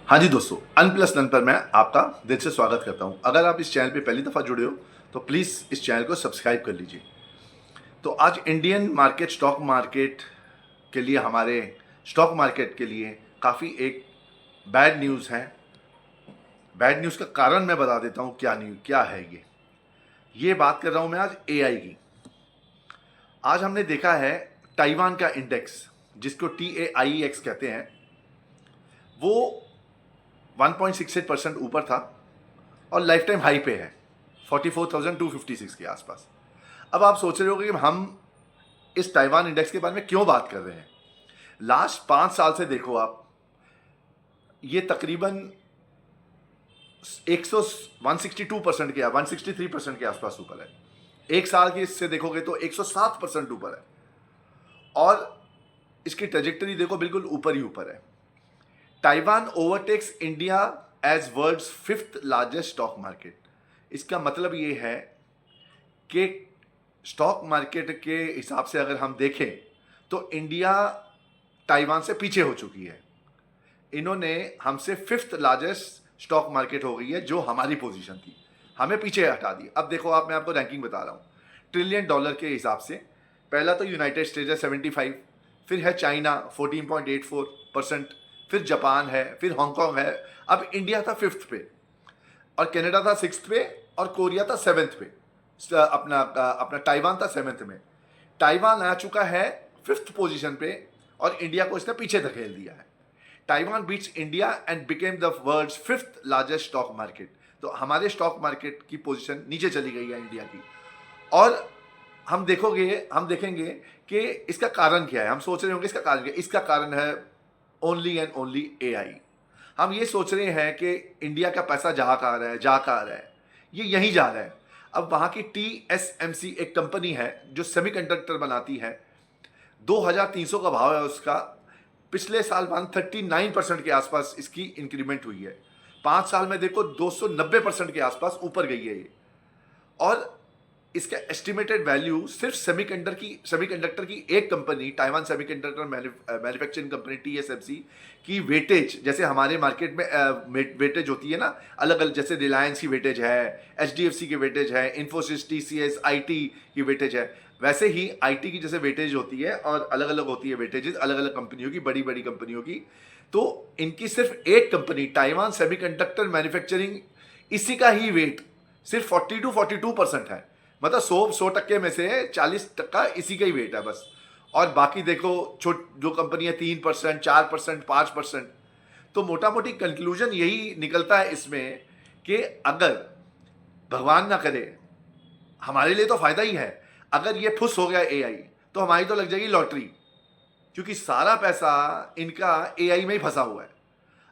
हाँ जी दोस्तों, अन plus none पर मैं आपका दिल से स्वागत करता हूँ। अगर आप इस चैनल पे पहली दफ़ा जुड़े हो तो प्लीज़ इस चैनल को सब्सक्राइब कर लीजिए। तो आज इंडियन मार्केट स्टॉक मार्केट के लिए हमारे स्टॉक मार्केट के लिए काफ़ी एक बैड न्यूज़ है। बैड न्यूज़ का कारण मैं बता देता हूँ क्या है ये बात कर रहा हूँ मैं आज एआई की। आज हमने देखा है ताइवान का इंडेक्स, जिसको TAIEX कहते हैं, वो 1.68% ऊपर था और लाइफ टाइम हाई पे है 44,256 के आसपास। अब आप सोच रहे हो कि हम इस ताइवान इंडेक्स के बारे में क्यों बात कर रहे हैं। लास्ट 5 साल से देखो आप, ये तकरीबन 162% के 163% के आसपास ऊपर है। एक साल की इससे देखोगे तो 107% ऊपर है और इसकी ट्रेजेक्टरी देखो बिल्कुल ऊपर ही ऊपर है। Taiwan overtakes India as world's 5th largest stock market. इसका मतलब ये है कि स्टॉक मार्केट के हिसाब से अगर हम देखें तो इंडिया ताइवान से पीछे हो चुकी है। इन्होंने हमसे 5th लार्जेस्ट स्टॉक मार्केट हो गई है, जो हमारी पोजीशन थी, हमें पीछे हटा दी। अब देखो मैं आपको रैंकिंग बता रहा हूँ ट्रिलियन डॉलर के हिसाब से। पहला तो यूनाइटेड स्टेट्स है 75, फिर है चाइना 14.84%, फिर जापान है, फिर हांगकांग है। अब इंडिया था 5th पे और कनाडा था 6th पे और कोरिया था 7th पे। अपना अपना ताइवान था 7th में। ताइवान आ चुका है 5th पोजीशन पे और इंडिया को इसने पीछे धकेल दिया है। Taiwan beats India and became the world's 5th largest stock market. तो हमारे स्टॉक मार्केट की पोजीशन नीचे चली गई है इंडिया की। और हम देखेंगे कि इसका कारण क्या है। हम सोच रहे होंगे इसका कारण क्या है। इसका कारण है ओनली एंड ओनली एआई। हम ये सोच रहे हैं कि इंडिया का पैसा जा कहाँ रहा है, ये यहीं जा रहा है। अब वहाँ की TSMC एक कंपनी है जो सेमीकंडक्टर बनाती है। 2300 का भाव है उसका। पिछले साल 139% के आसपास इसकी इंक्रीमेंट हुई है। 5 साल में देखो 290% के आसपास ऊपर गई है ये। और इसका एस्टिमेटेड वैल्यू सिर्फ सेमीकंडक्टर की एक company, Taiwan semiconductor manufacturing company TSMC की वेटेज, जैसे हमारे मार्केट में वेटेज होती है ना अलग अलग, जैसे रिलायंस की वेटेज है, HDFC की वेटेज है, इन्फोसिस, TCS, IT की वेटेज है, वैसे ही IT की जैसे वेटेज होती है और अलग अलग होती है वेटेजेस अलग अलग कंपनियों की, बड़ी बड़ी कंपनियों की। तो इनकी सिर्फ एक कंपनी ताइवान सेमीकंडक्टर मैन्युफैक्चरिंग, इसी का ही वेट सिर्फ 42% है। मतलब 100% में से 40% इसी का ही वेट है बस। और बाकी देखो जो कंपनियां 3%, 4%, 5%। तो मोटा मोटी कंक्लूजन यही निकलता है इसमें कि अगर भगवान ना करे, हमारे लिए तो फायदा ही है, अगर ये फुस हो गया एआई तो हमारी तो लग जाएगी लॉटरी, क्योंकि सारा पैसा इनका एआई में ही फंसा हुआ है।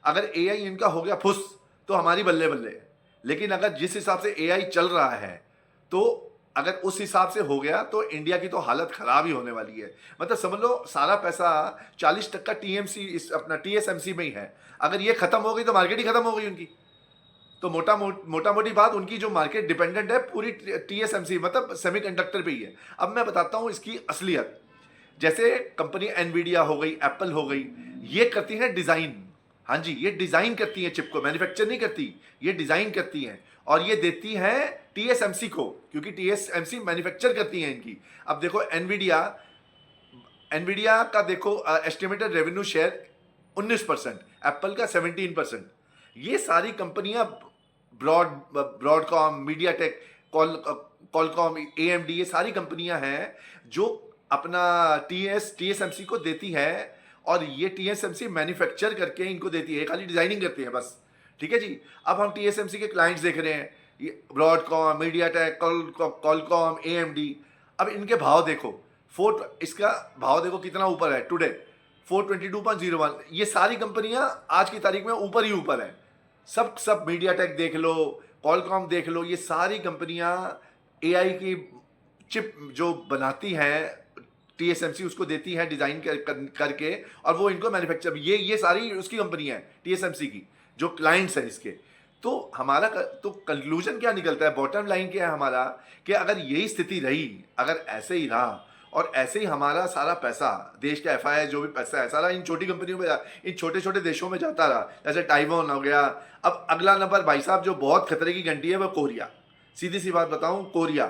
अगर एआई इनका हो गया फुस तो हमारी बल्ले बल्ले है। लेकिन अगर जिस हिसाब से एआई चल रहा है, तो अगर उस हिसाब से हो गया तो इंडिया की तो हालत खराब ही होने वाली है। मतलब समझ लो सारा पैसा 40% TMC अपना TSMC में ही है। अगर ये खत्म हो गई तो मार्केट ही खत्म हो गई उनकी। तो मोटा मोटी बात, उनकी जो मार्केट डिपेंडेंट है पूरी TSMC मतलब सेमीकंडक्टर पे ही है। अब मैं बताता हूँ इसकी असलियत। जैसे कंपनी एनवीडिया हो गई, एप्पल हो गई, ये करती है डिजाइन। हाँ जी, ये डिजाइन करती है, चिप को मैन्युफैक्चर नहीं करती, ये डिजाइन करती है और ये देती है TSMC को, क्योंकि TSMC मैन्युफैक्चर करती है इनकी। अब देखो एनवीडिया का देखो एस्टिमेटेड रेवेन्यू शेयर 19%, एप्पल का 17%। ये सारी कंपनियां ब्रॉडकॉम, मीडियाटेक, कॉलकॉम, AMD, ये सारी कंपनियां हैं जो अपना TSMC को देती है और ये TSMC मैन्युफैक्चर करके इनको देती है, खाली डिजाइनिंग करती है बस। ठीक है जी। अब हम TSMC के क्लाइंट्स देख रहे हैं, ये ब्रॉडकॉम, मीडियाटेक, कॉलकॉम, AMD। अब इनके भाव देखो, इसका भाव देखो कितना ऊपर है टुडे, 422.01। ये सारी कंपनियां आज की तारीख में ऊपर ही ऊपर है। सब मीडियाटेक देख लो, कॉलकॉम देख लो, ये सारी कंपनियां एआई की चिप जो बनाती हैं TSMC उसको देती है डिजाइन करके और वो इनको मैन्युफैक्चर, ये सारी उसकी कंपनी है TSMC की, जो क्लाइंट्स हैं इसके। तो हमारा तो कंक्लूजन क्या निकलता है, बॉटम लाइन क्या है हमारा, कि अगर यही स्थिति रही, अगर ऐसे ही रहा और ऐसे ही हमारा सारा पैसा, देश का एफआईआई जो भी पैसा है सारा इन छोटी कंपनियों में इन छोटे छोटे देशों में जाता रहा, जैसे ताइवान हो गया। अब अगला नंबर भाई साहब जो बहुत खतरे की घंटी है वो कोरिया। सीधी सी बात बताऊं, कोरिया,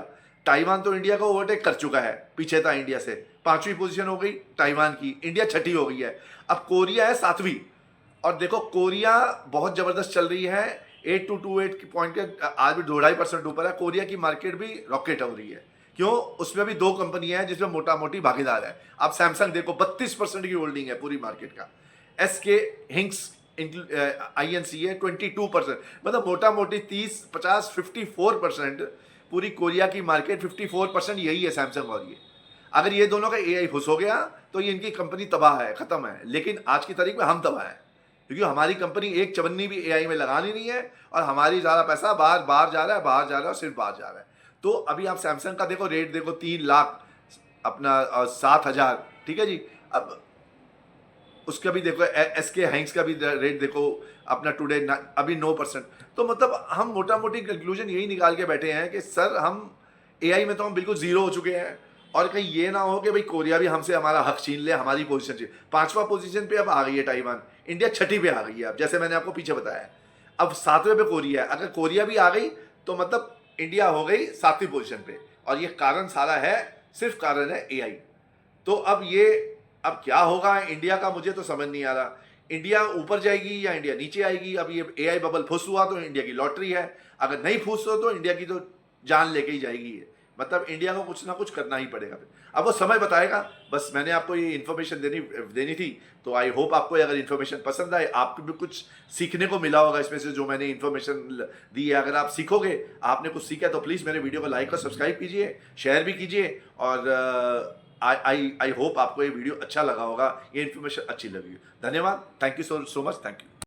ताइवान तो इंडिया को ओवरटेक कर चुका है, पीछे था इंडिया से, 5वीं पोजीशन हो गई ताइवान की, इंडिया 6ठी हो गई है, अब कोरिया है 7वीं। और देखो कोरिया बहुत जबरदस्त चल रही है, 8228 पॉइंट के आज भी 2.5% ऊपर है। कोरिया की मार्केट भी रॉकेट हो रही है, क्यों? उसमें भी 2 कंपनियां हैं जिसमें मोटा मोटी भागीदार है। आप सैमसंग देखो 32% की होल्डिंग है पूरी मार्केट का, एसके हिंक्स INC है 22%, मतलब मोटा मोटी 30 50 54% पूरी कोरिया की मार्केट, 54% यही है सैमसंग। और ये अगर ये दोनों का AI घुस हो गया तो ये इनकी कंपनी तबाह है, खत्म है। लेकिन आज की तारीख में हम तबाह है, क्योंकि हमारी कंपनी एक चवन्नी भी AI में लगानी नहीं है और हमारी ज़्यादा पैसा बाहर जा रहा है, बाहर जा रहा है और सिर्फ बाहर जा रहा है। तो अभी आप सैमसंग का देखो रेट देखो 3 लाख अपना 7,000, ठीक है जी। अब उसका भी देखो SK हैंक्स का भी रेट देखो अपना टुडे अभी 9%। तो मतलब हम मोटा मोटी कंक्लूजन यही निकाल के बैठे हैं कि सर हम AI में तो हम बिल्कुल जीरो हो चुके हैं, और कहीं ये ना हो कि भाई कोरिया भी हमसे हमारा हक छीन ले, हमारी पोजीशन चाहिए। 5वां पोजीशन पे अब आ गई है ताइवान, इंडिया 6ठी पे आ गई है अब, जैसे मैंने आपको पीछे बताया। अब 7वें पे कोरिया है, अगर कोरिया भी आ गई तो मतलब इंडिया हो गई 7वीं पोजीशन पे, और ये कारण सारा है, सिर्फ कारण है AI। तो अब क्या होगा इंडिया का, मुझे तो समझ नहीं आ रहा। इंडिया ऊपर जाएगी या इंडिया नीचे आएगी? अब ये AI बबल फुस हुआ तो इंडिया की लॉटरी है, अगर नहीं फुस हो तो इंडिया की तो जान लेके ही जाएगी ये। मतलब इंडिया को कुछ ना कुछ करना ही पड़ेगा फिर, अब वो समय बताएगा। बस मैंने आपको ये इन्फॉर्मेशन देनी थी। तो आई होप आपको अगर इन्फॉर्मेशन पसंद आए, आपको भी कुछ सीखने को मिला होगा इसमें से जो मैंने इन्फॉर्मेशन दी है। अगर आप सीखोगे, आपने कुछ सीखा, तो प्लीज़ मेरे वीडियो को लाइक और सब्सक्राइब कीजिए, शेयर भी कीजिए। और आई होप आपको ये वीडियो अच्छा लगा होगा, ये इन्फॉर्मेशन अच्छी लगी। धन्यवाद, thank you so much, thank you.